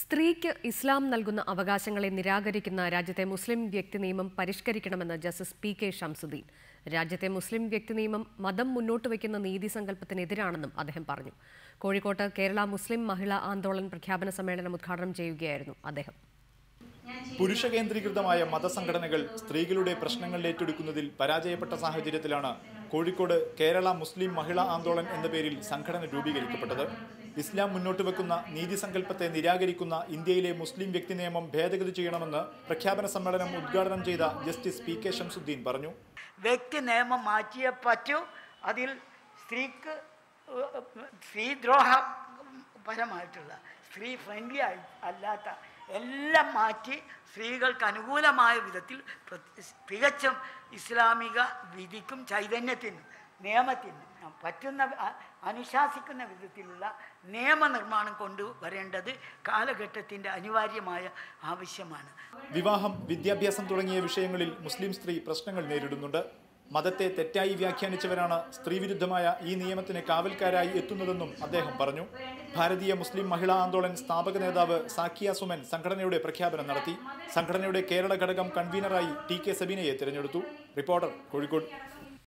സ്ത്രീക്ക് ഇസ്ലാം നൽകുന്ന അവകാശങ്ങളെ നിരാകരിക്കുന്ന രാജ്യത്തെ മുസ്ലിം വ്യക്തി നിയമം പരിഷ്കരിക്കണമെന്ന് ജസ്റ്റിസ് പി.കെ. ഷംസുദ്ദീൻ. രാജ്യത്തെ മുസ്ലിം വ്യക്തി നിയമം മതം മുന്നോട്ട് വയ്ക്കുന്ന നീതി സങ്കല്പത്തിനെതിരാണെന്നും അദ്ദേഹം പറഞ്ഞു. കോഴിക്കോട്ട് കേരള മുസ്ലിം മഹിളാ ആന്തോളൻ പ്രഖ്യാപന സമ്മേളനം ഉദ്ഘാടനം ചെയ്യുകയായിരുന്നു അദ്ദേഹം. പുരുഷ കേന്ദ്രീകൃതമായ മതസംഘടനകൾ സ്ത്രീകളുടെ പ്രശ്നങ്ങൾ ഏറ്റെടുക്കുന്നതിൽ പരാജയപ്പെട്ട സാഹചര്യത്തിലാണ് കോഴിക്കോട് കേരള മുസ്ലിം മഹിളാ ആന്തോളൻ എന്ന പേരിൽ സംഘടന രൂപീകരിക്കപ്പെട്ടത്. ഇസ്ലാം മുന്നോട്ട് വെക്കുന്ന നീതി സങ്കല്പത്തെ നിരാകരിക്കുന്ന ഇന്ത്യയിലെ മുസ്ലിം വ്യക്തി നിയമം ഭേദഗതി ചെയ്യണമെന്ന് പ്രഖ്യാപന സമ്മേളനം ഉദ്ഘാടനം ചെയ്ത ജസ്റ്റിസ് പി.കെ. ഷംസുദ്ദീൻ പറഞ്ഞു. വ്യക്തി നിയമം മാറ്റിയേ പറ്റൂ. അതിൽ സ്ത്രീദ്രോഹപരമായിട്ടുള്ള സ്ത്രീ ഫ്രണ്ട്ലി അല്ലാത്ത എല്ലാം മാറ്റി സ്ത്രീകൾക്ക് അനുകൂലമായ വിധത്തിൽ തികച്ചും ഇസ്ലാമിക വിധിക്കും ചൈതന്യത്തിനും നിയമത്തിനും പറ്റുന്ന അനുശാസിക്കുന്ന വിധത്തിലുള്ള നിയമനിർമ്മാണം കൊണ്ടുവരേണ്ടത് കാലഘട്ടത്തിൻ്റെ അനിവാര്യമായ ആവശ്യമാണ്. വിവാഹം, വിദ്യാഭ്യാസം തുടങ്ങിയ വിഷയങ്ങളിൽ മുസ്ലിം സ്ത്രീ പ്രശ്നങ്ങൾ നേരിടുന്നുണ്ട്. മതത്തെ തെറ്റായി വ്യാഖ്യാനിച്ചവരാണ് സ്ത്രീവിരുദ്ധമായ ഈ നിയമത്തിന് കാവൽക്കാരായി എത്തുന്നതെന്നും അദ്ദേഹം പറഞ്ഞു. ഭാരതീയ മുസ്ലിം മഹിളാ ആന്തോളൻ സ്ഥാപക നേതാവ് സാക്കിയ സുമൻ സംഘടനയുടെ പ്രഖ്യാപനം നടത്തി. സംഘടനയുടെ കേരള ഘടകം കൺവീനറായി ടി.കെ. സബീനയെ തിരഞ്ഞെടുത്തു. റിപ്പോർട്ടർ, കോഴിക്കോട്.